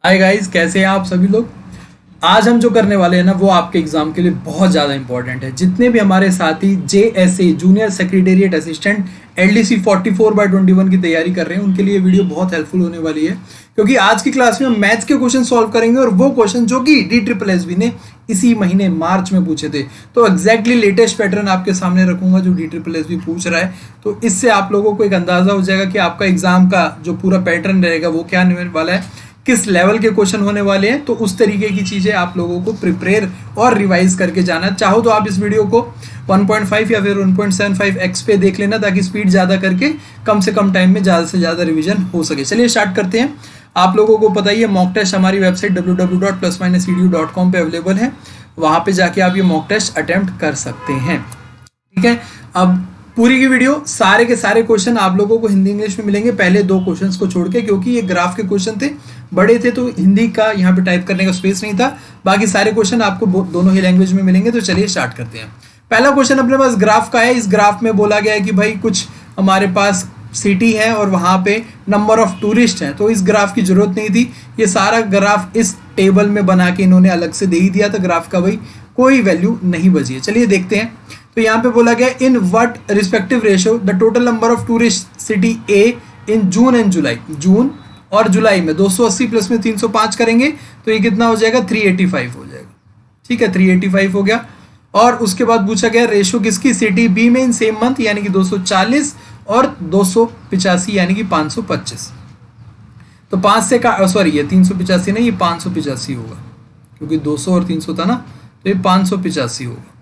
Hi guys, कैसे हैं आप सभी लोग। आज हम जो करने वाले हैं ना वो आपके एग्जाम के लिए बहुत ज़्यादा इंपॉर्टेंट है। जितने भी हमारे साथी JSA junior secretariat assistant LDC 44/21 की तैयारी कर रहे हैं उनके लिए वीडियो बहुत हेल्पफुल होने वाली है, क्योंकि आज की क्लास में हम मैथ्स के क्वेश्चन सॉल्व करेंगे और वो क्वेश्चन जो कि DSSB ने इसी महीने मार्च में पूछे थे। तो एग्जैक्टली लेटेस्ट पैटर्न आपके सामने रखूंगा जो DSSB पूछ रहा है, तो इससे आप लोगों को एक अंदाजा हो जाएगा कि आपका एग्जाम का जो पूरा पैटर्न रहेगा वो क्या होने वाला है, किस लेवल के क्वेश्चन होने वाले हैं। तो उस तरीके की चीजें आप लोगों को प्रिपेयर और रिवाइज करके जाना। चाहो तो आप इस वीडियो को 1.5 या फिर 1.75x पे देख लेना, ताकि स्पीड ज्यादा करके कम से कम टाइम में ज्यादा से ज्यादा रिवीजन हो सके। चलिए स्टार्ट करते हैं। आप लोगों को पता ही है मॉक टेस्ट हमारी वेबसाइट www.plus-edu.com पे अवेलेबल है, वहां पे जाके आप ये मॉक टेस्ट अटेम्प्ट कर सकते हैं। ठीक है, अब पूरी की वीडियो सारे के सारे क्वेश्चन आप लोगों को हिंदी इंग्लिश में मिलेंगे, पहले दो क्वेश्चंस को छोड़ के, क्योंकि ये ग्राफ के क्वेश्चन थे, बड़े थे, तो हिंदी का यहाँ पे टाइप करने का स्पेस नहीं था। बाकी सारे क्वेश्चन आपको दोनों ही लैंग्वेज में मिलेंगे। तो चलिए स्टार्ट करते हैं। पहला क्वेश्चन अपने पास ग्राफ का है। इस ग्राफ में बोला गया है कि भाई कुछ हमारे पास सिटी है और वहां पे नंबर ऑफ टूरिस्ट हैं, तो इस ग्राफ की जरूरत नहीं थी। ये सारा ग्राफ इस टेबल में बना के इन्होंने अलग से दे ही दिया था। ग्राफ का भाई कोई वैल्यू नहीं बची है। चलिए देखते हैं। तो यहाँ पे बोला गया in what respective ratio the total number of tourist city A in June and July. June और जुलाई में 280 प्लस में 305 करेंगे तो ये कितना हो जाएगा, 385 हो जाएगा। ठीक है, 385 हो गया। और उसके बाद पूछा गया रेशियो किसकी, सिटी बी में इन सेम मंथ, यानी कि 240 और 285 यानी कि 525। तो 5 से का सॉरी ये 385 नहीं, ये 585 होगा, क्योंकि 200 और 300 था ना, तो ये 585 होगा।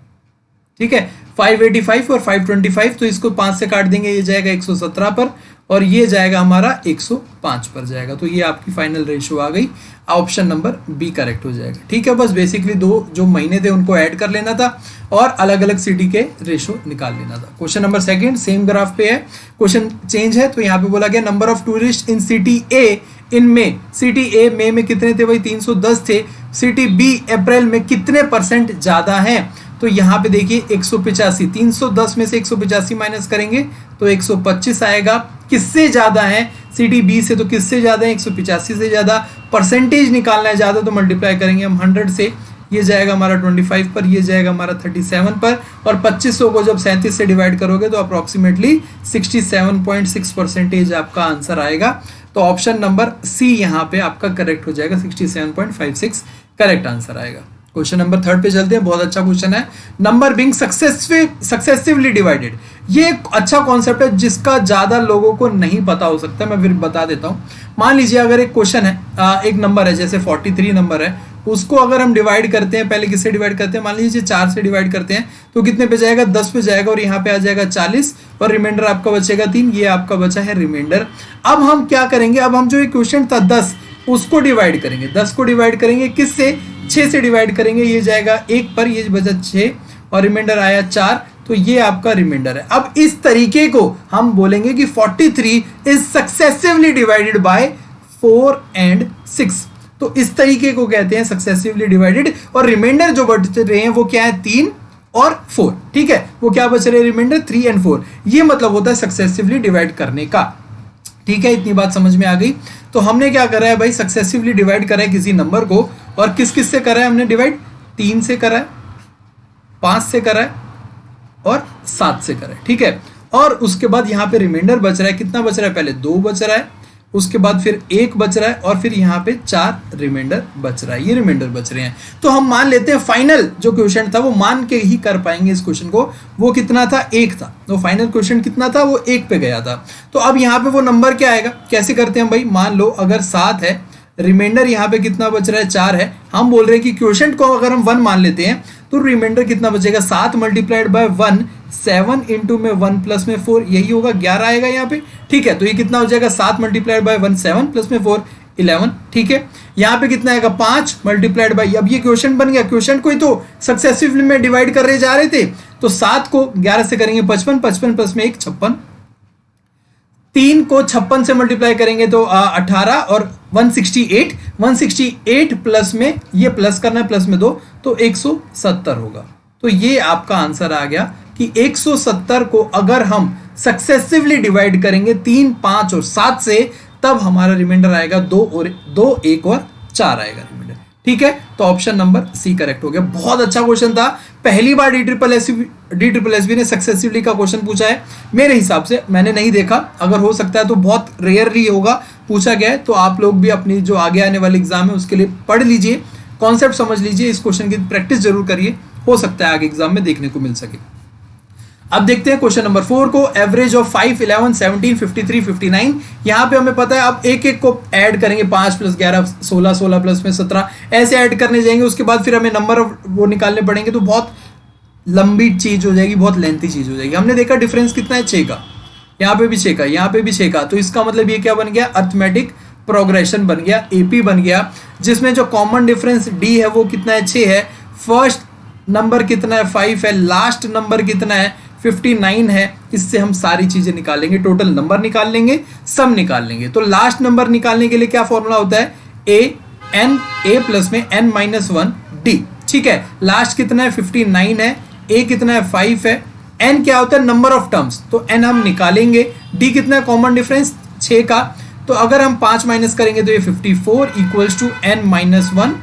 ठीक है, 585 और 525, तो इसको 5 से काट देंगे, ये जाएगा 117 पर और ये जाएगा हमारा 105 पर जाएगा। तो ये आपकी फाइनल रेशियो आ गई। ऑप्शन नंबर बी करेक्ट हो जाएगा। ठीक है, बस बेसिकली दो जो महीने थे उनको ऐड कर लेना था और अलग अलग सिटी के रेशियो निकाल लेना था। Question number second same graph पे है, क्वेश्चन चेंज है। तो यहाँ पे बोला गया number of tourist in city A in May. City A मई में कितने थे भाई, 310 थे। सिटी बी अप्रैल में कितने % ज्यादा है, तो यहाँ पे देखिए 185, 310 में से 185 माइनस करेंगे तो 125 आएगा। किससे ज्यादा है, सिटी बी से, तो किससे ज्यादा है, 185 से ज्यादा। परसेंटेज निकालना है ज्यादा, तो मल्टीप्लाई करेंगे हम 100 से, ये जाएगा हमारा 25 पर, ये जाएगा हमारा 37 पर, और 2500 को जब 37 से डिवाइड करोगे तो अप्रोक्सीमेटली 67.6% आपका आंसर आएगा। तो ऑप्शन नंबर सी यहाँ पे आपका करेक्ट हो जाएगा, 67.56 करेक्ट आंसर आएगा। क्वेश्चन नंबर थर्ड पे चलते हैं। बहुत अच्छा क्वेश्चन है। नंबर बीइंग सक्सेसिवली डिवाइडेड, ये एक अच्छा कॉन्सेप्ट है जिसका ज्यादा लोगों को नहीं पता हो सकता, मैं फिर बता देता हूं। मान लीजिए अगर एक क्वेश्चन है, एक नंबर है जैसे 43 नंबर है, उसको अगर हम डिवाइड करते हैं, पहले किससे डिवाइड करते हैं, मान लीजिए 4 से डिवाइड करते हैं, तो कितने पे जाएगा, 10 पे जाएगा, और यहाँ पे आ जाएगा 40 और रिमाइंडर आपका बचेगा 3। ये आपका बचा है रिमाइंडर। अब हम क्या करेंगे, अब हम जो एक क्वेश्चन था 10 उसको डिवाइड करेंगे, 10 को डिवाइड करेंगे किससे, 6 से डिवाइड करेंगे, ये जाएगा 1 पर, ये बचा 6 और रिमाइंडर आया 4, तो ये आपका रिमाइंडर है। अब इस तरीके को हम बोलेंगे कि 43 is successively divided by 4 and 6। तो इस तरीके को कहते हैं सक्सेसिवली डिवाइडेड, और रिमाइंडर जो बच रहे हैं वो क्या है, 3 और 4। ठीक है, वो क्या बच रहे हैं, रिमाइंडर 3 and 4। ये मतलब होता है सक्सेसिवली डिवाइड करने का। ठीक है, इतनी बात समझ में आ गई। तो हमने क्या करा है भाई, सक्सेसिवली डिवाइड करा है किसी नंबर को, और किस किस से करा है हमने डिवाइड, 3 से करा है, 5 से करा है और 7 से करा है। ठीक है, और उसके बाद यहाँ पे रिमाइंडर बच रहा है, कितना बच रहा है, पहले 2 बच रहा है, उसके बाद फिर 1 बच रहा है, और फिर यहाँ पे 4 रिमाइंडर बच रहा है। ये रिमाइंडर बच रहे हैं। तो हम मान लेते हैं फाइनल जो क्वेश्चन था वो मान के ही कर पाएंगे इस क्वेश्चन को। वो कितना था, 1 था। तो फाइनल क्वेश्चन कितना था, वो 1 पे गया था। तो अब यहाँ पे वो नंबर क्या आएगा, कैसे करते हैं भाई, मान लो अगर 7 है, रिमाइंडर यहाँ पे कितना बच रहा है, 4 है। हम बोल रहे हैं कि क्वेश्चन को अगर हम 1 मान लेते हैं तो रिमाइंडर कितना बचेगा, 7 मल्टीप्लाइड बाय 1, 7 इंटू में 1 प्लस में 4, यही होगा, 11 आएगा यहाँ पे। ठीक है, तो ये कितना हो जाएगा, 7 मल्टीप्लाइड बाय 1 7 प्लस में 4 11। ठीक है, यहाँ पे कितना आएगा, 5 मल्टीप्लाइड बाय, अब ये क्वेश्चन बन गया, क्वेश्चन को ही तो सक्सेसिवली में डिवाइड कर रहे जा रहे थे, तो 7 को 11 से करेंगे 55, 55 प्लस में 1 56, 3 को 56 से मल्टीप्लाई करेंगे तो 18 और 168, 168 प्लस में ये प्लस करना है, प्लस में 2, तो 170 होगा। तो ये आपका आंसर आ गया कि 170 को अगर हम सक्सेसिवली डिवाइड करेंगे 3, 5 और 7 से, तब हमारा रिमाइंडर आएगा 2, 1 और 4 आएगा रिमाइंडर। ठीक है, तो ऑप्शन नंबर सी करेक्ट हो गया। बहुत अच्छा क्वेश्चन था, पहली बार DSSB ने सक्सेसिवली का क्वेश्चन पूछा है मेरे हिसाब से, मैंने नहीं देखा, अगर हो सकता है तो बहुत रेयरली होगा पूछा गया है। तो आप लोग भी अपनी जो आगे आने वाले एग्जाम है उसके लिए पढ़ लीजिए, कॉन्सेप्ट समझ लीजिए, इस क्वेश्चन की प्रैक्टिस जरूर करिए, हो सकता है आगे एग्जाम में देखने को मिल सके। अब देखते हैं क्वेश्चन नंबर 4 को, एवरेज ऑफ 5, 11, 17, 53, 59। यहाँ पे हमें पता है अब एक एक को ऐड करेंगे, 5 + 11 16, 16 प्लस में 17, ऐसे ऐड करने जाएंगे, उसके बाद फिर हमें नंबर वो निकालने पड़ेंगे, तो बहुत लंबी चीज हो जाएगी, बहुत लेंथी चीज हो जाएगी। हमने देखा डिफरेंस कितना है 6 का, यहाँ पे भी 6 का, यहाँ पे भी 6 का, तो इसका मतलब ये क्या बन गया, अर्थमेटिक प्रोग्रेशन बन गया, AP बन गया, जिसमें जो कॉमन डिफरेंस D है वो कितना है, 6 है, फर्स्ट नंबर कितना है, 5 है, लास्ट नंबर कितना है, 59 है। इससे हम सारी चीजें निकालेंगे, टोटल नंबर निकाल लेंगे, सम निकाल लेंगे। तो लास्ट नंबर निकालने के लिए क्या फॉर्मूला होता है, A प्लस में n-1 D। ठीक है, लास्ट कितना है, 59 है, A कितना है, 5 है, n क्या होता है, नंबर ऑफ टर्म्स, तो n हम निकालेंगे, D कितना है, कॉमन डिफरेंस 6 का, तो अगर हम 5 माइनस करेंगे तो ये 54 इक्वल्स टू n-1,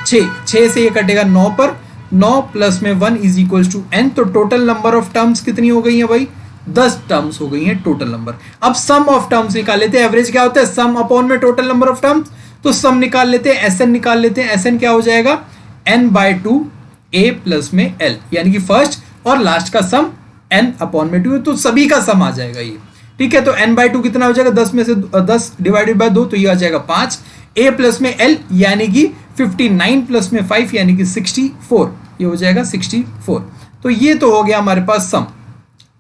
6 से ये कटेगा 9 पर, 9 प्लस में 1 इज इक्वल्स टू n। तो टोटल नंबर ऑफ टर्म्स कितनी हो गई है भाई, 10 टर्म्स हो गई हैं टोटल नंबर। अब सम ऑफ टर्म्स निकाल लेते हैं, एवरेज क्या होता है, सम अपॉन में टोटल नंबर ऑफ टर्म्स, तो सम निकाल लेते हैं, SN निकाल लेते हैं, SN क्या हो जाएगा, n/2 A प्लस में L, यानी कि फर्स्ट और लास्ट का सम n अपॉन में 2, तो सभी का सम आ जाएगा ये। ठीक है, तो n/2 कितना हो जाएगा, 10 में से 10 डिवाइडेड बाय 2, तो ये आ जाएगा 5, A प्लस में L यानी कि 59 प्लस में 5 यानी कि 64, ये हो जाएगा 64। तो ये तो हो गया हमारे पास सम।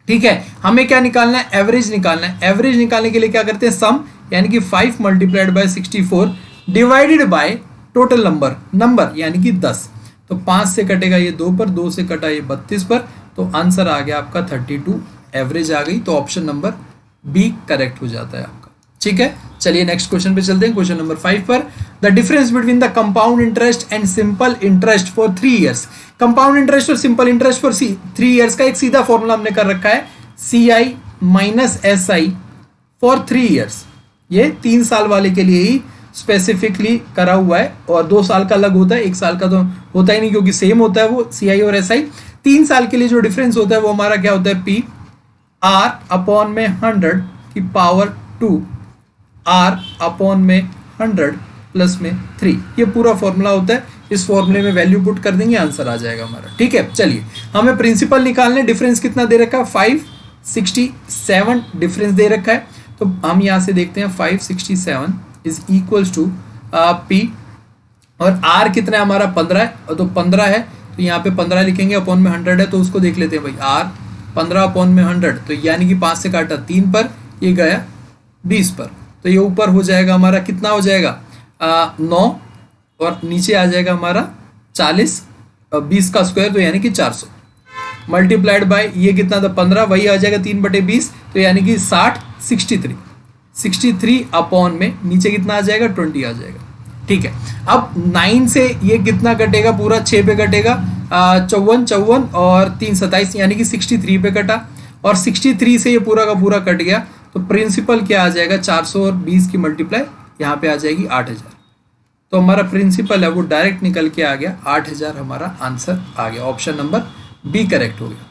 ठीक है, हमें क्या निकालना है, एवरेज निकालना है। एवरेज निकालने के लिए क्या करते हैं, सम यानी कि 5 multiplied by 64 divided by total number यानी कि 10। तो 5 से कटेगा ये 2 पर, 2 से कटा ये 32 पर, तो आंसर आ गया आपका 32, एवरेज आ गई। तो ऑप्शन नंबर बी करेक्ट हो जाता है आपका। ठीक है, चलिए नेक्स्ट क्वेश्चन पे चलते हैं, क्वेश्चन नंबर 5 पर। The difference between the compound interest and simple interest for 3 years. Compound interest और सिंपल इंटरेस्ट फॉर 3 ईयर्स का एक सीधा फॉर्मूला हमने कर रखा है, CI minus SI for 3 years. ये 3 साल वाले के लिए ही स्पेसिफिकली करा हुआ है, और 2 साल का अलग होता है, 1 साल का तो होता ही नहीं क्योंकि सेम होता है वो CI और SI। 3 साल के लिए जो डिफरेंस होता है वो हमारा क्या होता है, P R अपॉन में 100 की पावर 2 R अपॉन में 100 प्लस में 3, ये पूरा फॉर्मूला होता है। इस फॉर्मूले में वैल्यू पुट कर देंगे, आंसर आ जाएगा हमारा। ठीक है, चलिए हमें प्रिंसिपल निकालने, डिफरेंस कितना दे रखा है, 567 डिफरेंस दे रखा है। तो हम यहाँ से देखते हैं 567 इज इक्वल्स टू P, और R कितना है हमारा 15 है, तो 15 है, तो यहाँ पे 15 लिखेंगे, अपॉन में 100 है, तो उसको देख लेते हैं भाई, R 15 अपॉन में 100, तो यानी कि 5 से काटा 3 पर, ये गया 20 पर, तो ये ऊपर हो जाएगा हमारा, कितना हो जाएगा 9, और नीचे आ जाएगा हमारा 40, 20 का स्क्वायर, तो यानी कि 400 मल्टीप्लाइड बाय ये कितना था 15, वही आ जाएगा 3/20, तो यानी कि 60, 63 अपॉन में नीचे कितना आ जाएगा 20 आ जाएगा। ठीक है, अब 9 से ये कितना कटेगा, पूरा 6 पे कटेगा, 54 और 3 27, यानी कि 63 पे कटा, और 63 से ये पूरा का पूरा कट गया, तो प्रिंसिपल क्या आ जाएगा, 400 और 20 की मल्टीप्लाई यहाँ पे आ जाएगी 8000। तो हमारा प्रिंसिपल है वो डायरेक्ट निकल के आ गया 8000, हमारा आंसर आ गया, ऑप्शन नंबर बी करेक्ट हो गया।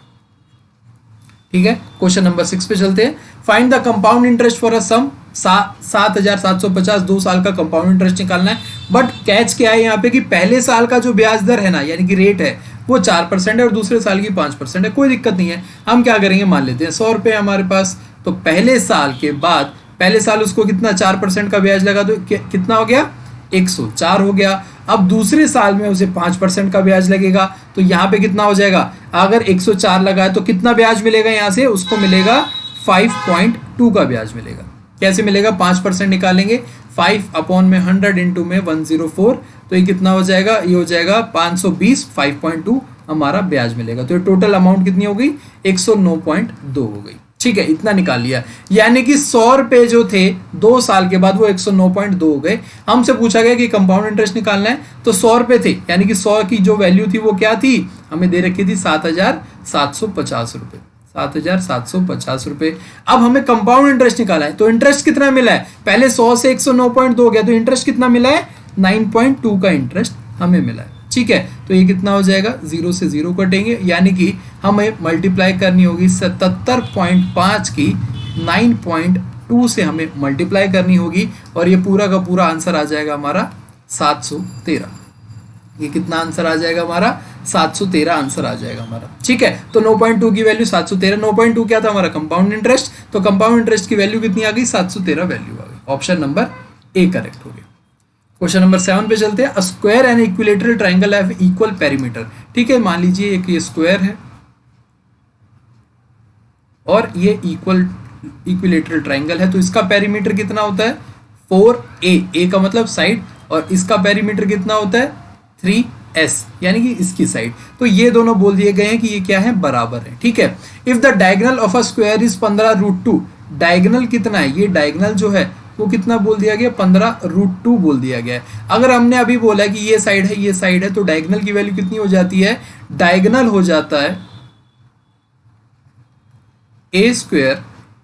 ठीक है, क्वेश्चन नंबर 6 पे चलते हैं। Find the compound interest for a sum 7750, 2 साल का कंपाउंड इंटरेस्ट निकालना है। बट कैच क्या है यहाँ पे कि पहले साल का जो ब्याज दर है ना, यानी कि रेट है, वो 4% है और दूसरे साल की 5% है। कोई दिक्कत नहीं है, हम क्या करेंगे, मान लेते हैं 100 रुपये हमारे पास, तो पहले साल के बाद, पहले साल उसको कितना 4% का ब्याज लगा, तो कितना हो गया 104 हो गया। अब दूसरे साल में उसे 5% का ब्याज लगेगा, तो यहाँ पे कितना हो जाएगा, अगर 104 लगा है तो कितना ब्याज मिलेगा, यहाँ से उसको मिलेगा 5.2 का ब्याज मिलेगा। कैसे मिलेगा, 5% निकालेंगे, 5 अपॉन में 100 इंटू में 104, तो ये कितना हो जाएगा, ये हो जाएगा 520, 5.2 हमारा ब्याज मिलेगा। तो ये टोटल अमाउंट कितनी हो गई, 109.2 हो गई। ठीक है, इतना निकाल लिया, यानी कि 100 रुपए जो थे 2 साल के बाद वो 109.2 हो गए। हमसे पूछा गया कि कंपाउंड इंटरेस्ट निकालना है, तो 100 रुपए थे, यानी कि 100 की जो वैल्यू थी वो क्या थी, हमें दे रखी थी 7750 रुपए, 7750 रुपए। अब हमें कंपाउंड इंटरेस्ट निकाला है, तो इंटरेस्ट कितना मिला है, पहले 100 से 109.2 गया, तो इंटरेस्ट कितना मिला है 9.2 का इंटरेस्ट हमें मिला है। ठीक है, तो ये कितना हो जाएगा, 0 से 0 कटेंगे, यानी कि हमें मल्टीप्लाई करनी होगी 77.5 की 9.2 से हमें मल्टीप्लाई करनी होगी, और ये पूरा का पूरा आंसर आ जाएगा हमारा 713। ये कितना आंसर आ जाएगा हमारा, 713 आंसर आ जाएगा हमारा। ठीक है, तो 9.2 की वैल्यू 713, 9.2 क्या था हमारा, कंपाउंड इंटरेस्ट, तो कंपाउंड इंटरेस्ट की वैल्यू कितनी आ गई, 713 वैल्यू आ गई। ऑप्शन नंबर ए करेक्ट हो गया। क्वेश्चन नंबर 7 पे चलते हैं। A square and equilateral triangle have equal perimeter. ठीक है, मान लीजिए एक ये स्क्वायर है और ये इक्विलेटरल ट्राइंगल है, तो इसका पेरीमीटर कितना होता है, 4a, a का मतलब साइड, और इसका पेरीमीटर कितना होता है, 3s, यानी कि इसकी साइड। तो ये दोनों बोल दिए गए हैं कि ये क्या है, बराबर है। ठीक है, if the diagonal of a square is 15√2, diagonal कितना है, ये डायगोनल जो है वो कितना बोल दिया गया, 15√2 बोल दिया गया है। अगर हमने अभी बोला कि ये साइड है, ये साइड है, तो डायगोनल की वैल्यू कितनी हो जाती है, डायगोनल हो जाता है a स्क्वायर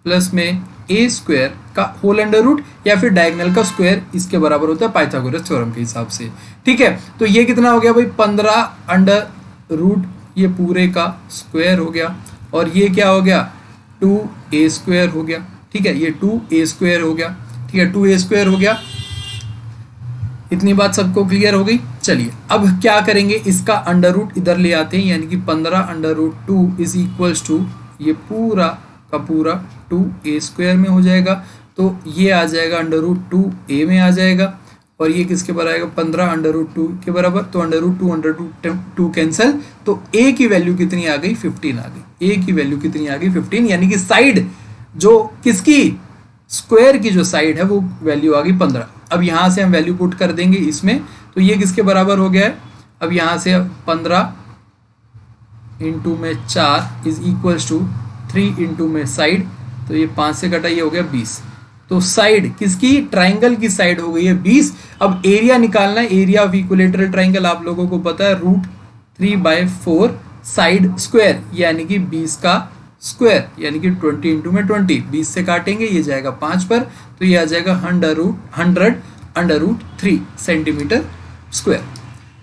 प्लस में a स्क्वायर का होल अंडर रूट, या फिर डायगोनल का स्क्वायर इसके बराबर होता है पाइथागोरस थ्योरम के हिसाब से। ठीक है, तो ये कितना हो गया भाई, 15√, ये पूरे का स्क्वायर हो गया, और ये क्या हो गया, 2a स्क्वायर हो गया। ठीक है, ये 2a स्क्वायर हो गया। ठीक है, 2a स्क्वायर हो गया। इतनी बात सबको क्लियर हो गई। चलिए अब क्या करेंगे, इसका अंडर रूट इधर ले आते हैं, यानी कि 15√2 इज इक्वल्स टू ये पूरा का पूरा 2a स्क्वायर में हो जाएगा, तो ये आ जाएगा √2a में आ जाएगा, और ये किसके बराबर आएगा, 15√2 के बराबर, तो √2 कैंसिल, तो a की वैल्यू कितनी आ गई, 15 आ गई। a की वैल्यू कितनी आ गई, 15, यानी कि साइड जो किसकी, स्क्वायर की जो साइड है वो वैल्यू आ गई 15। अब यहाँ से हम वैल्यू पुट कर देंगे इसमें, तो ये किसके बराबर हो गया है, अब यहाँ से 15 इंटू में 4 इज इक्वल्स टू 3 इंटू में साइड, तो ये 5 से कटा, ये हो गया 20। तो साइड किसकी, ट्राइंगल की साइड हो गई है 20। अब एरिया निकालना है, एरिया ऑफ इक्विलेटरल ट्राइंगल आप लोगों को पता है, √3/4 साइड स्क्वायर, यानी कि 20 का स्क्वायर, यानी कि 20 इंटू में 20, 20 से काटेंगे, ये जाएगा 5 पर, तो ये आ जाएगा 100√3 सेंटीमीटर स्क्वायर।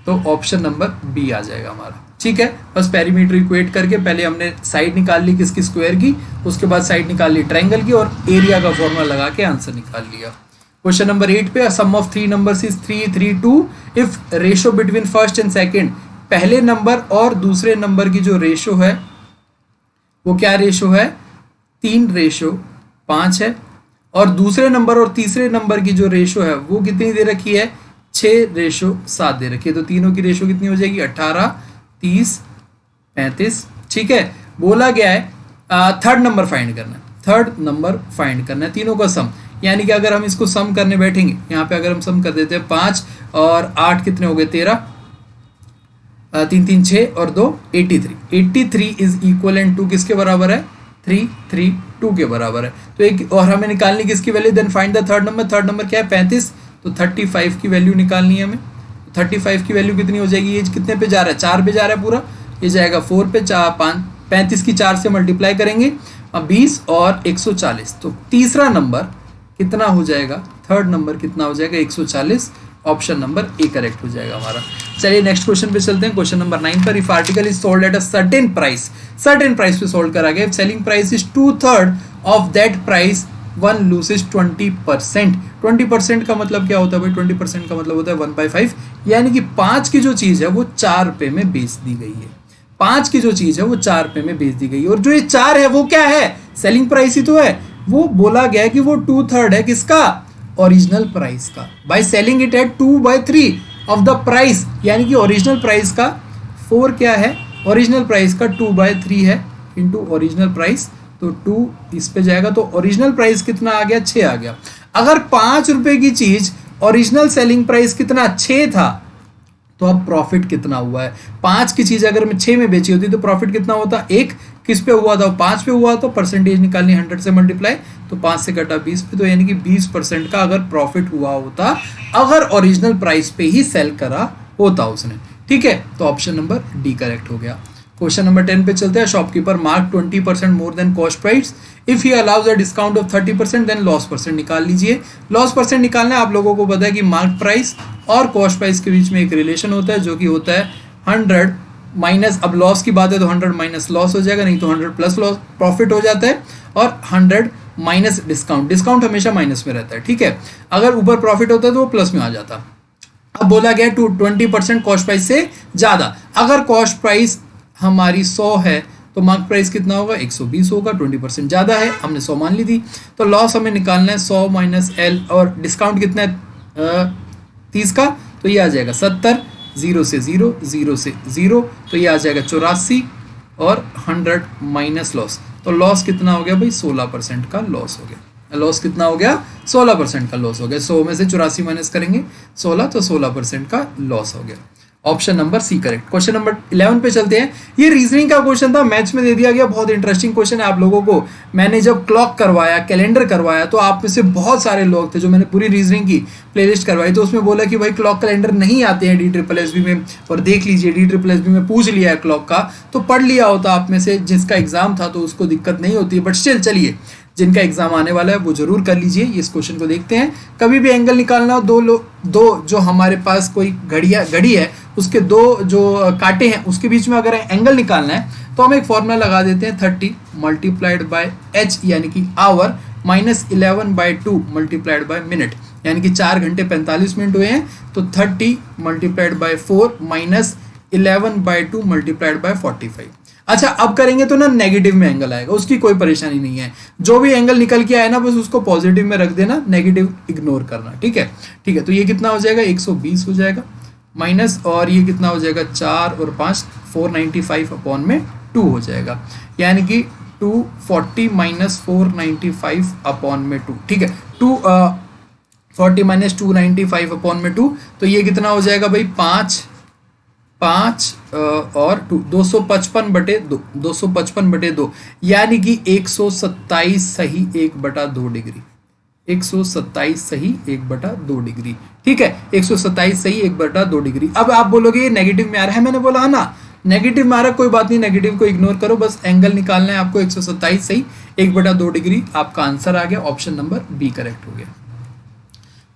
तो ऑप्शन नंबर बी आ जाएगा हमारा। ठीक है, बस पेरीमीटर इक्वेट करके पहले हमने साइड निकाल ली किसकी, स्क्वायर की, उसके बाद साइड निकाल ली ट्राइंगल की, और एरिया का फॉर्मूला लगा के आंसर निकाल लिया। क्वेश्चन नंबर 8 पे, sum of 3 numbers is 3, 3, 2 if ratio between first and second, पहले नंबर और दूसरे नंबर की जो रेशो है वो क्या रेशो है, 3:5 है, और दूसरे नंबर और तीसरे नंबर की जो रेशो है वो कितनी दे रखी है, 6:7 दे रखी है। तो तीनों की रेशो कितनी हो जाएगी, 18, 30, 35। ठीक है, बोला गया है थर्ड नंबर फाइंड करना है, थर्ड नंबर फाइंड करना है, तीनों का सम, यानी कि अगर हम इसको सम करने बैठेंगे, यहाँ पे अगर हम सम कर देते हैं 5 और 8 कितने हो गए, 13, 3, 3, 6 और 2, 83। 83 इज इक्वल टू किसके बराबर है, 332 के बराबर है। तो एक और हमें निकालनी किसकी value, then find the third number. Third number क्या है, 35, तो 35 की वैल्यू निकालनी है हमें। 35 की वैल्यू कितनी हो जाएगी, ये कितने पे जा रहा है, 4 पे जा रहा है पूरा, ये जाएगा 4 पे, 35 की 4 से मल्टीप्लाई करेंगे, 20 और 140, तो तीसरा नंबर कितना हो जाएगा, थर्ड नंबर कितना हो जाएगा, 140। ऑप्शन नंबर ए करेक्ट हो जाएगा हमारा। चलिए नेक्स्ट क्वेश्चन पे चलते हैं। क्वेश्चन नंबर 9 पर, if article is sold at a certain price पे सोल्ड करा गया, if selling price is 2/3 of that price, one loses 20%। 20% का मतलब क्या होता है भाई, 20% का मतलब होता है 1/5, यानी कि 5 की जो चीज है वो 4 रुपए में बेच दी गई है। 5 की जो चीज है वो 4 रुपए में बेच दी गई है, और जो ये 4 है वो क्या है, सेलिंग प्राइस ही तो है। वो बोला गया है कि वो 2/3 है किसका, ओरिजिनल प्राइस का, by selling it at 2/3 of the price, यानी कि ओरिजिनल प्राइस का 4 क्या है, ओरिजिनल प्राइस का 2/3 है इंटू ओरिजिनल प्राइस, तो 2 इस पे जाएगा, तो ओरिजिनल प्राइस कितना आ गया, 6 आ गया। अगर 5 रुपए की चीज ओरिजिनल सेलिंग प्राइस कितना 6 था, तो अब प्रॉफिट कितना हुआ है, 5 की चीज अगर मैं 6 में बेची होती तो प्रॉफिट कितना होता, 1 किस पे हुआ था, 5 पे हुआ, तो परसेंटेज निकालनी 100 से मल्टीप्लाई, तो 5 से कटा 20 पे, तो यानी कि 20% का अगर प्रॉफिट हुआ होता अगर ओरिजिनल प्राइस पे ही सेल करा होता उसने। ठीक है, तो ऑप्शन नंबर डी करेक्ट हो गया। क्वेश्चन नंबर 10 पे चलते हैं। Shopkeeper mark 20% more than cost price, if he allows a discount of 30% then loss percent निकाल लीजिए। लॉस परसेंट निकालना है, आप लोगों को पता है कि मार्क प्राइस और कॉस्ट प्राइस के बीच में एक रिलेशन होता है जो कि होता है 100 माइनस, अब लॉस की बात है तो 100 माइनस लॉस हो जाएगा, नहीं तो 100 प्लस लॉस प्रॉफिट हो जाता है, और 100 माइनस डिस्काउंट, डिस्काउंट हमेशा माइनस में रहता है, ठीक है। अगर ऊपर प्रॉफिट होता है तो वो प्लस में आ जाता। अब बोला गया 20% कॉस्ट प्राइस से ज़्यादा। अगर कॉस्ट प्राइस हमारी 100 है तो मार्क प्राइस कितना होगा, 120 होगा, 20% ज़्यादा है, हमने 100 मान ली थी। तो लॉस हमें निकालना है 100 माइनस एल, और डिस्काउंट कितना है 30 का, तो ये आ जाएगा 70, 0 से 0, 0 से 0, तो ये आ जाएगा 84, और 100 माइनस लॉस, तो लॉस कितना हो गया भाई, 16% का लॉस हो गया। लॉस कितना हो गया, 16% का लॉस हो गया। 100 में से 84 माइनस करेंगे 16, तो 16% का लॉस हो गया। Option number C correct. Question number 11 पे चलते हैं। ये रीजनिंग का क्वेश्चन था, मैथ्स में दे दिया गया, बहुत इंटरेस्टिंग क्वेश्चन है। आप लोगों को मैंने जब क्लॉक करवाया, कैलेंडर करवाया, तो आप में से बहुत सारे लोग थे जो मैंने पूरी रीजनिंग की प्लेलिस्ट करवाई, तो उसमें बोला कि भाई क्लॉक कैलेंडर नहीं आते हैं DSSB में, और देख लीजिए DSSB में पूछ लिया है क्लॉक का, तो पढ़ लिया होता आप में से जिसका एग्जाम था, तो उसको दिक्कत नहीं होती है। बट स्टिल चलिए, जिनका एग्जाम आने वाला है वो जरूर कर लीजिए। इस क्वेश्चन को देखते हैं। कभी भी एंगल निकालना हो, दो जो हमारे पास कोई घड़ी है, उसके दो जो कांटे हैं उसके बीच में अगर एंगल निकालना है तो हम एक फॉर्मूला लगा देते हैं, 30 मल्टीप्लाइड बाय h यानी कि our minus 11/2 multiplied by minute, यानी कि 4 घंटे 45 मिनट हुए हैं, तो 30 multiplied by 4 minus 11/2 multiplied by 45। अच्छा, अब करेंगे तो ना नेगेटिव में एंगल आएगा, उसकी कोई परेशानी नहीं है। जो भी एंगल निकल के आए ना, बस उसको पॉजिटिव में रख देना, नेगेटिव इग्नोर करना, ठीक है। ठीक है, तो ये कितना हो जाएगा, 120 हो जाएगा, माइनस, और ये कितना हो जाएगा, 4 और 5 495 अपॉन में 2 हो जाएगा, यानी कि 240 माइनस 495 अपॉन में 2, ठीक है। 240 माइनस 295 अपॉन में 2, तो ये कितना हो जाएगा भाई, 5 और 255/2, 255/2, यानी कि 127 सही 1/2 डिग्री, 127 सही 1/2 डिग्री, ठीक है। 127 सही 1/2 डिग्री। अब आप बोलोगे ये नेगेटिव में आ रहा है, मैंने बोला है ना नेगेटिव में आ रहा है, कोई बात नहीं, नेगेटिव को इग्नोर करो, बस एंगल निकालना है आपको। 127 सही 1/2 डिग्री आपका आंसर आ गया। ऑप्शन नंबर बी करेक्ट हो गया।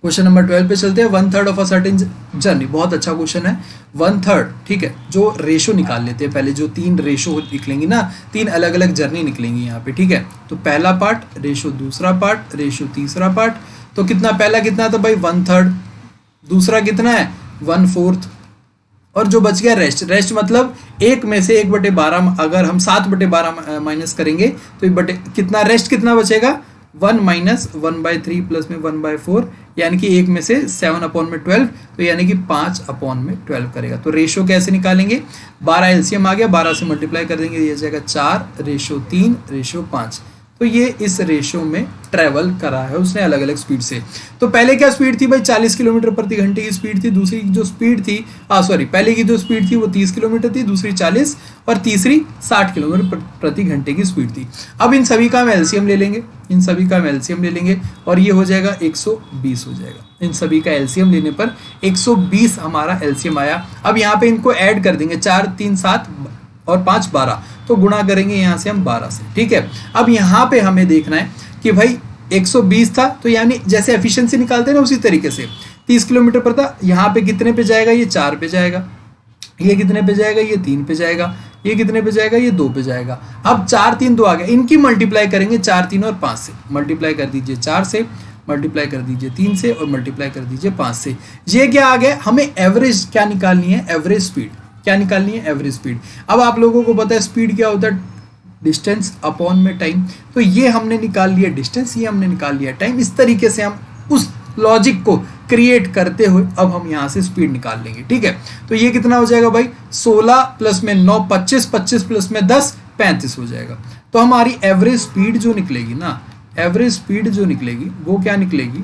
क्वेश्चन नंबर 12 पे चलते हैं। 1/3 ऑफ अ सर्टेन जर्नी, बहुत अच्छा क्वेश्चन है। 1/3, ठीक है, जो रेशो निकाल लेते हैं पहले, जो 3 रेशो निकलेंगी ना, 3 अलग अलग जर्नी निकलेंगी यहाँ पे, ठीक है। तो पहला पार्ट रेशो, दूसरा पार्ट रेशो, तीसरा पार्ट, तो कितना, पहला कितना था भाई 1/3, दूसरा कितना है 1/4, और जो बच गया रेस्ट। रेस्ट मतलब 1 में से 1/12, अगर हम 7/12 माइनस करेंगे तो कितना रेस्ट कितना बचेगा, 1 माइनस 1/3 प्लस में 1/4, यानी कि 1 में से 7 अपॉन में 12, तो यानी कि 5 अपॉन में 12 करेगा। तो रेशो कैसे निकालेंगे, 12 एलसीएम आ गया, 12 से मल्टीप्लाई कर देंगे, ये जाएगा 4/3/5। तो ये इस रेशो में ट्रेवल करा है उसने अलग अलग स्पीड से। तो पहले क्या स्पीड थी भाई, 40 किलोमीटर प्रति घंटे की स्पीड थी। दूसरी जो स्पीड थी, पहले की जो स्पीड थी वो 30 किलोमीटर थी, दूसरी 40, और तीसरी 60 किलोमीटर प्रति घंटे की स्पीड थी। अब इन सभी का हम एलसीएम ले लेंगे, और ये हो जाएगा 120 हो जाएगा। इन सभी का एलसीएम लेने पर 120 हमारा एलसीएम आया। अब यहाँ पे इनको ऐड कर देंगे, 4 3 7 और 5 12, तो गुणा करेंगे यहाँ से हम 12 से, ठीक है। अब यहाँ पे हमें देखना है कि भाई 120 था, तो यानी जैसे एफिशिएंसी निकालते हैं ना, उसी तरीके से 30 किलोमीटर पर था, यहाँ पे कितने पे जाएगा, ये 4 पे जाएगा, ये कितने पे जाएगा, ये 3 पे जाएगा, ये कितने पे जाएगा, ये 2 पे जाएगा। अब 4 3 2 आ गया, इनकी मल्टीप्लाई करेंगे 4 3 और 5 से, मल्टीप्लाई कर दीजिए 4 से, मल्टीप्लाई कर दीजिए 3 से, और मल्टीप्लाई कर दीजिए 5 से। ये क्या आ गया, हमें एवरेज क्या निकालनी है, एवरेज स्पीड क्या निकालनी है, एवरेज स्पीड। अब आप लोगों को पता है स्पीड क्या होता है, डिस्टेंस अपॉन में टाइम। तो ये हमने निकाल लिया डिस्टेंस, ये हमने निकाल लिया टाइम। इस तरीके से हम उस लॉजिक को क्रिएट करते हुए अब हम यहाँ से स्पीड निकाल लेंगे, ठीक है। तो ये कितना हो जाएगा भाई, 16 प्लस में 9 25, 25 प्लस में 10 35 हो जाएगा। तो हमारी एवरेज स्पीड जो निकलेगी ना, एवरेज स्पीड जो निकलेगी वो क्या निकलेगी,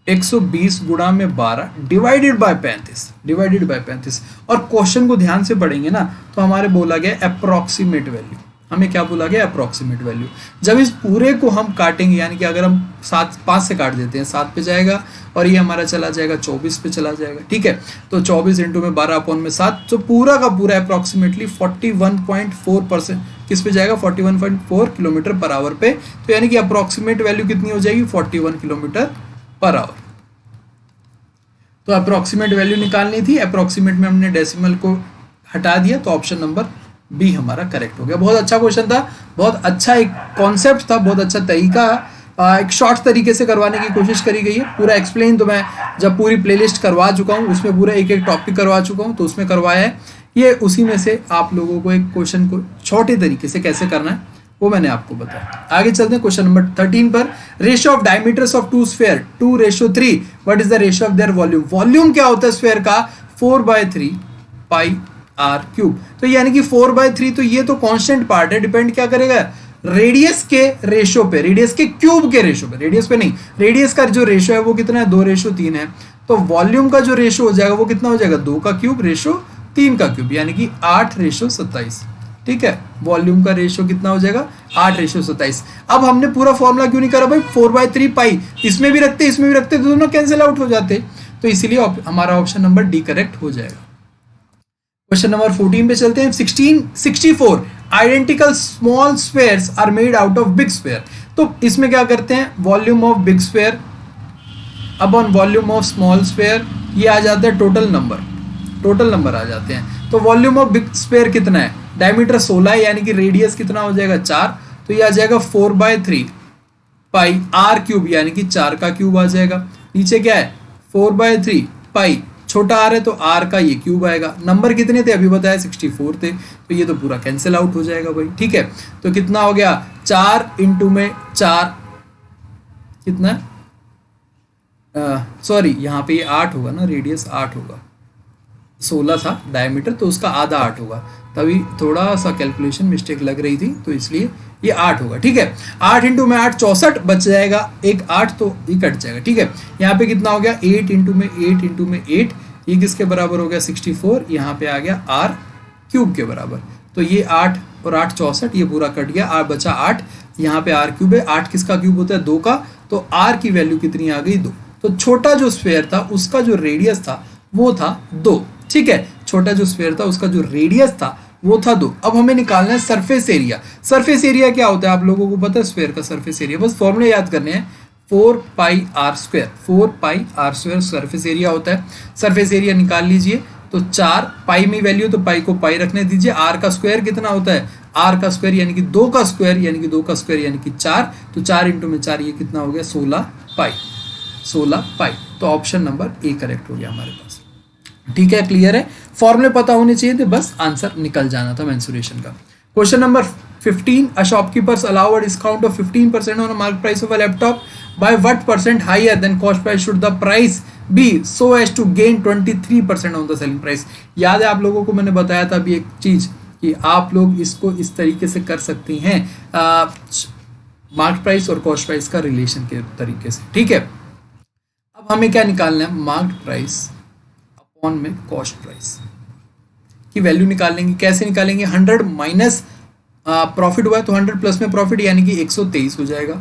120 गुणा में 12 डिवाइडेड बाय 35। और क्वेश्चन को ध्यान से पढ़ेंगे ना, तो हमारे बोला गया अप्रोक्सीमेट वैल्यू। हमें क्या बोला गया, अप्रोक्सीमेट वैल्यू। जब इस पूरे को हम काटेंगे, यानी कि अगर हम 5 से काट देते हैं, 7 पे जाएगा, और ये हमारा चला जाएगा 24 पे चला जाएगा, ठीक है। तो 24 इंटू में 12 अपॉन में 7, तो पूरा का पूरा अप्रोक्सीमेटली 41.4% किस पे जाएगा, 41.4 किलोमीटर पर आवर पे। तो यानी कि अप्रोक्सीमेट वैल्यू कितनी हो जाएगी, 41 किलोमीटर पर आवर। तो अप्रोक्सीमेट वैल्यू निकालनी थी, अप्रोक्सीमेट में हमने डेसिमल को हटा दिया, तो ऑप्शन नंबर बी हमारा करेक्ट हो गया। बहुत अच्छा क्वेश्चन था, बहुत अच्छा एक कॉन्सेप्ट था, बहुत अच्छा तरीका, एक शॉर्ट तरीके से करवाने की कोशिश करी गई है। पूरा एक्सप्लेन तो मैं जब पूरी प्लेलिस्ट करवा चुका हूँ, उसमें पूरा एक एक टॉपिक करवा चुका हूँ, तो उसमें करवाया है। ये उसी में से आप लोगों को एक क्वेश्चन को छोटे तरीके से कैसे करना है वो मैंने आपको बताया। आगे चलते हैं क्वेश्चन नंबर 13 पर। Ratio of diameters of two sphere 2:3, what is the ratio of their volume. Volume क्या होता है स्फीयर का, 4/3 पाई आर क्यूब। तो यानी कि 4/3, तो ये तो कांस्टेंट पार्ट है, डिपेंड क्या करेगा, रेडियस के रेशियो पे, रेडियस के क्यूब के रेशियो पे, रेडियस पे नहीं, रेडियस का जो रेशियो है वो कितना है, 2:3 है। तो वॉल्यूम का जो रेशियो हो जाएगा वो कितना हो जाएगा, 2 का क्यूब रेशियो 3 का क्यूब, यानी कि 8:27। ठीक है, वॉल्यूम का रेशियो कितना हो जाएगा, 8:27। अब हमने पूरा फॉर्मूला क्यों नहीं करा भाई, 4/3 पाई, इसमें भी रखते इसमें भी रखते, दोनों कैंसिल आउट हो जाते, तो इसीलिए हमारा ऑप्शन नंबर डी करेक्ट हो जाएगा। क्वेश्चन नंबर 14 पे चलते हैं। 64 identical small spheres are made out of big sphere. तो इसमें क्या करते हैं, volume of big sphere upon volume of small sphere, ये आ जाता है टोटल नंबर आ जाते हैं। तो वॉल्यूम ऑफ बिग स्फीयर कितना है, डायमीटर 16 है, यानी कि रेडियस कितना हो जाएगा 4, तो ये आ जाएगा 4/3 पाई आर क्यूब, यानी कि 4 का क्यूब आ जाएगा। नीचे क्या है, 4/3 पाई, छोटा आर है तो आर का ये क्यूब आएगा। नंबर कितने थे अभी बताया, 64 थे, तो ये तो पूरा कैंसिल आउट हो जाएगा भाई। ठीक है, तो कितना हो गया, 4 इंटू में 4 कितना, सॉरी यहाँ पे ये 8 होगा ना, रेडियस 8 होगा, 16 था डायमीटर, तो उसका आधा 8 होगा, तभी थोड़ा सा कैलकुलेशन मिस्टेक लग रही थी, तो इसलिए ये 8 होगा। ठीक है, 8 इंटू में 8 64 बच जाएगा, एक 8 तो ये कट जाएगा। ठीक है, यहाँ पे कितना हो गया, 8 इंटू में 8 इंटू में 8, ये किसके बराबर हो गया, 64, यहाँ पे आ गया आर क्यूब के बराबर। तो ये 8 और 8 64, ये पूरा कट गया, आर बचा 8, यहाँ पे आर क्यूब है, 8 किसका क्यूब होता है, 2 का, तो आर की वैल्यू कितनी आ गई, 2। तो छोटा जो स्फीयर था उसका जो रेडियस था वो था 2। ठीक है, छोटा जो स्फीयर था उसका जो रेडियस था वो था 2। अब हमें निकालना है सरफेस एरिया। सरफेस एरिया क्या होता है आप लोगों को पता है, स्फीयर का सरफेस एरिया, बस फॉर्मूले याद करने हैं, 4πr², 4πr² सरफेस एरिया होता है। सरफेस एरिया निकाल लीजिए, तो 4 पाई में वैल्यू, तो पाई को पाई रखने दीजिए। आर का स्क्वायर कितना होता है, आर का स्क्वायर यानी कि 2 का स्क्वायर, यानी कि 2 का स्क्वायर यानी कि 4, तो 4 इंटू में 4 ये कितना हो गया, 16 पाई। तो ऑप्शन नंबर ए करेक्ट हो गया हमारे पास। ठीक है, क्लियर है, फॉर्मूले पता होने चाहिए थे, बस आंसर निकल जाना था मेंसुरेशन का। Question number 15, a shopkeepers allow a discount of 15% on a mark price of a laptop, by what percent higher than cost price should the price be so as to gain 23% on the selling price. याद है आप लोगों को मैंने बताया था अभी एक चीज, कि आप लोग इसको इस तरीके से कर सकती हैं, मार्क प्राइस और कॉस्ट प्राइस का रिलेशन के तरीके से। ठीक है, अब हमें क्या निकालना है, मार्क प्राइस अपॉन में कॉस्ट प्राइस की वैल्यू निकालेंगे। कैसे निकालेंगे, 100 माइनस प्रॉफिट हुआ है तो 100 प्लस में प्रॉफिट यानी कि 123 हो जाएगा।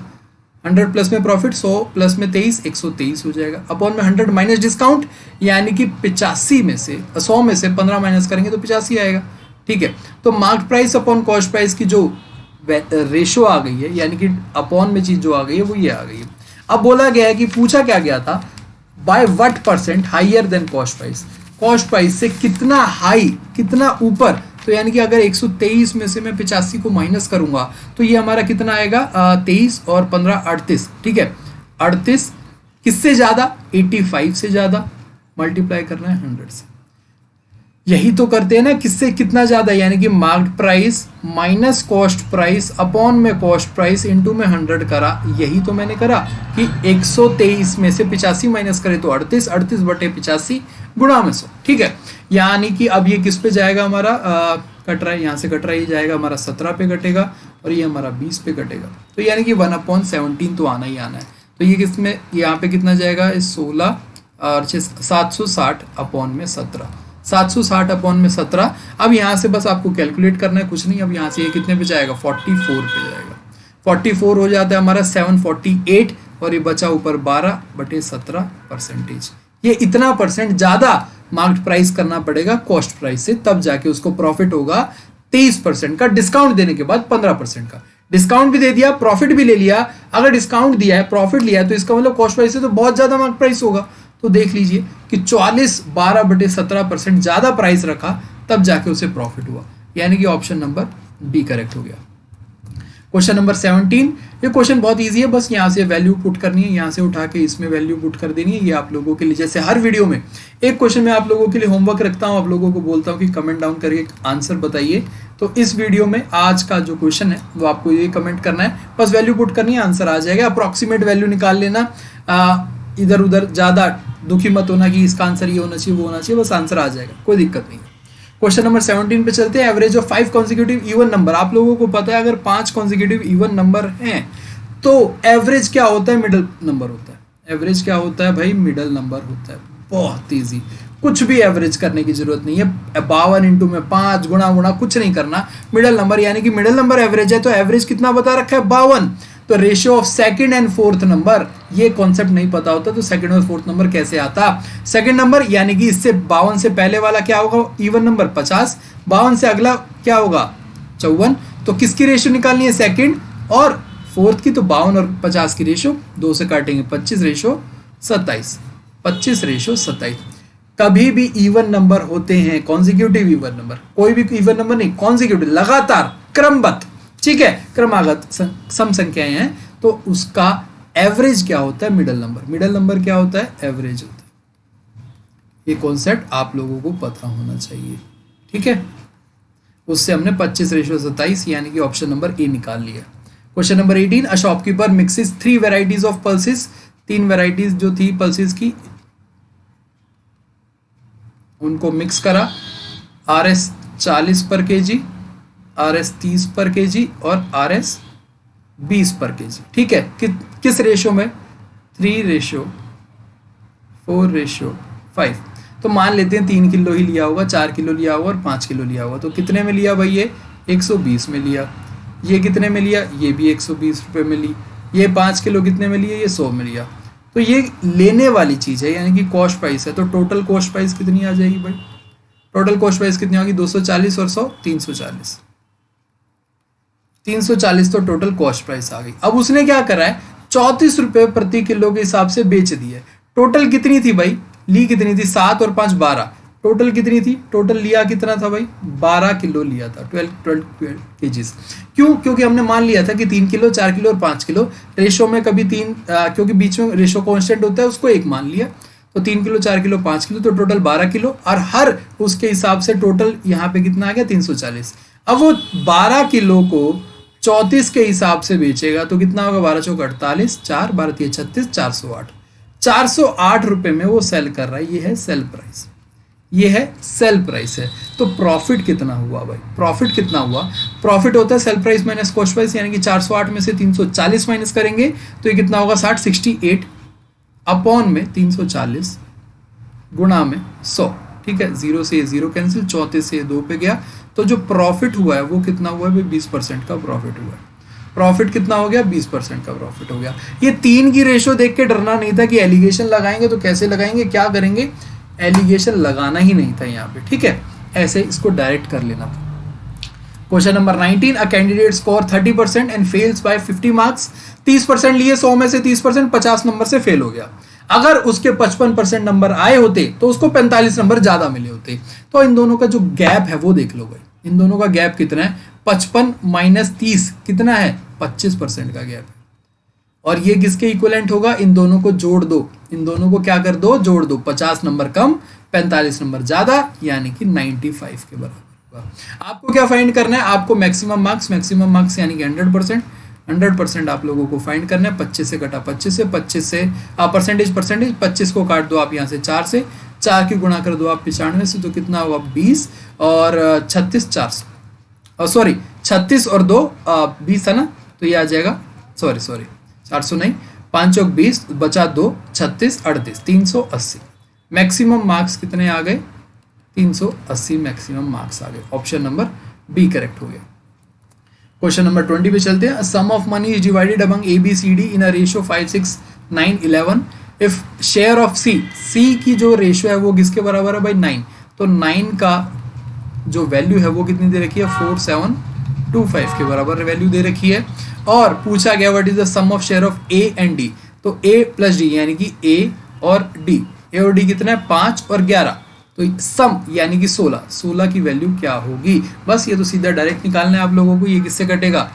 100 प्लस में प्रॉफिट, 100 प्लस में 23, 123 हो जाएगा। अपॉन में 100 माइनस डिस्काउंट यानी कि 85 में से 100 में से 15 माइनस करेंगे तो 85 आएगा। ठीक है, तो mark price upon cost price की जो रेशो आ गई है, यानी कि अपॉन में चीज जो आ गई है वो ये आ गई है। अब बोला गया है कि पूछा क्या गया था, by what percent higher than cost price, cost price से कितना हाई, कितना ऊपर, तो यानी कि अगर 123 में से मैं 85 को माइनस करूंगा तो ये हमारा कितना आएगा, 23 और 15 38। ठीक है, 38 किससे ज्यादा, 85 से ज्यादा, मल्टीप्लाई करना है 100 से। यही तो करते हैं ना, किससे कितना ज्यादा, यानी कि marked price minus cost price upon में कॉस्ट प्राइस इंटू में 100 करा। यही तो मैंने करा कि 123 में से 85 माइनस करे तो 38, 38 बटे 85 गुणा में 100। ठीक है, यानी कि अब ये किस पे जाएगा हमारा, कट रहा है, यहाँ से कट रहा है, ये जाएगा हमारा 17 पे कटेगा और ये हमारा 20 पे कटेगा। तो यानी कि 1/17 तो आना ही आना है। तो ये किसमें, यहाँ पे कितना जाएगा, 16 और 760 अपॉन में 17, 760 अपॉन में 17। अब यहाँ से बस आपको कैलकुलेट करना है, कुछ नहीं। अब यहाँ से ये कितने पे जाएगा, 44 पे जाएगा। 44 हो जाता है हमारा 748 और ये बचा ऊपर 12/17%। ये इतना परसेंट ज्यादा मार्क्ड प्राइस करना पड़ेगा कॉस्ट प्राइस से, तब जाके उसको प्रॉफिट होगा 23% का, डिस्काउंट देने के बाद 15% का। डिस्काउंट भी दे दिया, प्रॉफिट भी ले लिया। अगर डिस्काउंट दिया है, प्रॉफिट लिया है, तो इसका मतलब कॉस्ट प्राइस से तो बहुत ज्यादा मार्क प्राइस होगा। तो देख लीजिए कि 44 12/17% ज़्यादा प्राइस रखा तब जाके उसे प्रॉफिट हुआ, यानी कि ऑप्शन नंबर बी करेक्ट हो गया। क्वेश्चन नंबर 17, ये क्वेश्चन बहुत इजी है, बस यहाँ से वैल्यू पुट करनी है, यहाँ से उठा के इसमें वैल्यू पुट कर देनी है। ये आप लोगों के लिए, जैसे हर वीडियो में एक क्वेश्चन मैं आप लोगों के लिए होमवर्क रखता हूँ, आप लोगों को बोलता हूँ कि कमेंट डाउन करके आंसर बताइए। तो इस वीडियो में आज का जो क्वेश्चन है वो आपको ये कमेंट करना है, बस वैल्यू पुट करनी है, आंसर आ जाएगा। अप्रॉक्सीमेट वैल्यू निकाल लेना, इधर उधर ज़्यादा दुखी मत होना कि इसका आंसर ये होना चाहिए वो होना चाहिए, बस आंसर आ जाएगा, कोई दिक्कत नहीं है। क्वेश्चन नंबर 17 पे चलते हैं। Average of 5 consecutive even number. आप लोगों को पता है अगर 5 कॉन्जिक्यूटिव इवन नंबर हैं तो एवरेज क्या होता है, मिडल नंबर होता है। एवरेज क्या होता है भाई, मिडल नंबर होता है। बहुत ईजी, कुछ भी एवरेज करने की जरूरत नहीं है। 52 इंटू में 5 गुणा कुछ नहीं करना, मिडल नंबर यानी कि मिडल नंबर एवरेज है। तो एवरेज कितना बता रखा है, 52। तो ratio of second and fourth number, ये कॉन्सेप्ट नहीं पता होता तो सेकंड और फोर्थ नंबर कैसे आता। सेकंड नंबर यानी कि इससे 52 से पहले वाला क्या होगा, इवन नंबर 50, 52 से अगला क्या होगा 54। तो किसकी रेशियो निकालनी है, सेकंड और फोर्थ की। तो 52 और 50 की रेशियो 2 से काटेंगे, 25/27, 25/27। कभी भी इवन नंबर होते हैं, कॉन्जिक्यूटिव इवन नंबर, कोई भी इवन नंबर नहीं, कॉन्जिक्यूटिव लगातार क्रमबद्ध, ठीक है, क्रमागत सम संख्याएं हैं, तो उसका एवरेज क्या होता है, मिडल नंबर। मिडल नंबर क्या होता है, एवरेज होता है। ये कॉन्सेप्ट आप लोगों को पता होना चाहिए, ठीक है। उससे हमने 25/27 यानी कि ऑप्शन नंबर ए निकाल लिया। Question number 18, a shopkeeper mixes 3 varieties of pulses. 3 varieties जो थी पल्सेस की, उनको मिक्स करा। RS 40 पर kg, RS 30 पर kg और RS 20 पर kg, ठीक है। किस रेशो में, 3:4:5। तो मान लेते हैं 3 किलो ही लिया होगा, 4 किलो लिया होगा और 5 किलो लिया होगा। तो कितने में लिया भाई, ये 120 में लिया। ये कितने में लिया, ये भी 120 रुपये में ली। ये 5 किलो कितने में लिए, ये 100 में लिया। तो ये लेने वाली चीज़ है यानी कि कॉस्ट प्राइस है। तो टोटल कॉस्ट प्राइस कितनी आ जाएगी भाई, टोटल कॉस्ट प्राइस कितनी होगी, 240 और 100 340। 340 तो टोटल कॉस्ट प्राइस आ गई। अब उसने क्या करा है, 34 रुपये प्रति किलो के हिसाब से बेच दी है। टोटल कितनी थी भाई, ली कितनी थी, 7 और 5 12। टोटल कितनी थी, टोटल लिया कितना था भाई, 12 किलो लिया था, 12 केजीज। क्यों, क्योंकि हमने मान लिया था कि 3 किलो 4 किलो और 5 किलो रेशो में कभी क्योंकि बीच में रेशो कांस्टेंट होता है, उसको 1 मान लिया। तो 3 किलो 4 किलो 5 किलो तो टोटल 12 किलो, और हर उसके हिसाब से टोटल यहाँ पे कितना आ गया, 340। अब वो 12 किलो को 34 के हिसाब से बेचेगा तो कितना होगा, 12 चौक 48, 4 12 3 36, 408। 408 रुपये में वो सेल कर रहा है। ये है सेल प्राइस, ये है सेल प्राइस है। तो प्रॉफिट कितना हुआ भाई, प्रॉफिट कितना हुआ, प्रॉफिट होता है sale price minus cost price, यानी कि 408 में से 340 माइनस करेंगे तो ये कितना होगा, 68 अपॉन में 340 गुणा में 100, ठीक है। 0 से 0 कैंसिल, 34 से 2 पे गया। तो जो प्रॉफिट हुआ है वो कितना हुआ है, 20% का प्रॉफिट हुआ है। प्रॉफिट कितना हो गया, 20% का प्रॉफिट हो गया। ये 3 की रेशो देख के डरना नहीं था कि एलिगेशन लगाएंगे तो कैसे लगाएंगे, क्या करेंगे, एलिगेशन लगाना ही नहीं था यहाँ पे, ठीक है। ऐसे इसको डायरेक्ट कर लेना था। Question number 19, a candidate score 30% and fails by 50 marks. 30% लिए, 100 में से 30%, 50 नंबर से फेल हो गया। अगर उसके 55% नंबर आए होते तो उसको 45 नंबर ज्यादा मिले होते। तो इन दोनों का जो गैप है वो देख लो भाई, इन दोनों का गैप कितना है, 55 माइनस 30 कितना है, 25% का गैप है। और ये किसके इक्विवेलेंट होगा, इन दोनों को जोड़ दो, इन दोनों को क्या कर दो, जोड़ दो। 50 नंबर कम 45 नंबर ज्यादा, यानी कि 95 के बराबर होगा। आपको क्या फाइंड करना है, आपको मैक्सिमम मार्क्स यानी कि 100% आप लोगों को फाइंड करना है। 25 से कटा 25 से परसेंटेज 25 को काट दो आप यहाँ से 4 से, 4 की गुणा कर दो आप 95 से, तो कितना हुआ 20 और 36 400, सॉरी 36 और 2 20 है ना, तो ये आ जाएगा, सॉरी 400 नहीं, 5 चौक 20 बचा 2 36 38 380। मैक्सिमम मार्क्स कितने आ गए, 380 मैक्सिमम मार्क्स आ गए। ऑप्शन नंबर बी करेक्ट हो गया। क्वेश्चन नंबर 20 पे चलते हैं। Sum of money is divided among ABCD in a ratio 5 6 9 11 if share of C की जो रेशियो है वो किसके बराबर है भाई, 9। तो 9 का जो वैल्यू है वो कितनी दे रखी है, 4725 के बराबर वैल्यू दे रखी है। और पूछा गया what is the sum of share of A and D। तो A प्लस D यानी कि A और D ए और डी कितना है 5 और 11, तो सम यानी कि 16, 16 की वैल्यू क्या होगी। बस ये तो सीधा डायरेक्ट निकालना है आप लोगों को। ये किससे कटेगा,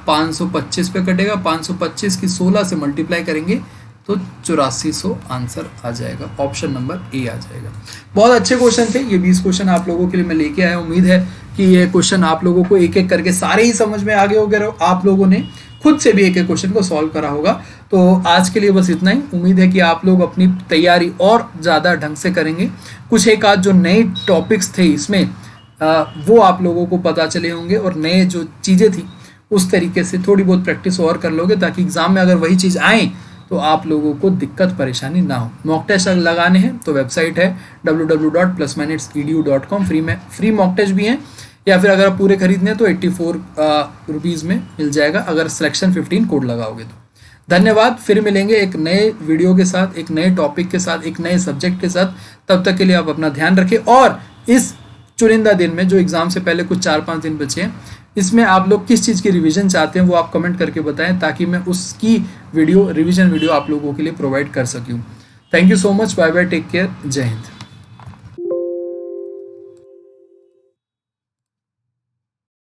525 पे कटेगा, 525 की 16 से मल्टीप्लाई करेंगे तो 8400 आंसर आ जाएगा, ऑप्शन नंबर ए आ जाएगा। बहुत अच्छे क्वेश्चन थे ये, 20 क्वेश्चन आप लोगों के लिए मैं लेके आया। उम्मीद है कि ये क्वेश्चन आप लोगों को एक एक करके सारे ही समझ में आ गए होंगे, आप लोगों ने खुद से भी एक एक क्वेश्चन को सॉल्व करा होगा। तो आज के लिए बस इतना ही। उम्मीद है कि आप लोग अपनी तैयारी और ज़्यादा ढंग से करेंगे। कुछ एक आध जो नए टॉपिक्स थे इसमें वो आप लोगों को पता चले होंगे, और नए जो चीज़ें थी उस तरीके से थोड़ी बहुत प्रैक्टिस और कर लोगे, ताकि एग्जाम में अगर वही चीज़ आए तो आप लोगों को दिक्कत परेशानी ना हो। मॉक टेस्ट लगाने हैं तो वेबसाइट है www.plusminutesedu.com, फ्री मॉक टेस्ट भी हैं, या फिर अगर आप पूरे खरीदने हैं तो 84 रुपीज़ में मिल जाएगा अगर सिलेक्शन 15 कोड लगाओगे तो। धन्यवाद, फिर मिलेंगे एक नए वीडियो के साथ, एक नए टॉपिक के साथ, एक नए सब्जेक्ट के साथ। तब तक के लिए आप अपना ध्यान रखें, और इस चुनिंदा दिन में जो एग्ज़ाम से पहले कुछ 4-5 दिन बचे हैं, इसमें आप लोग किस चीज़ की रिवीजन चाहते हैं वो आप कमेंट करके बताएं, ताकि मैं उसकी रिवीजन वीडियो आप लोगों के लिए प्रोवाइड कर सकूं। Thank you so much, bye bye, take care, जय हिंद।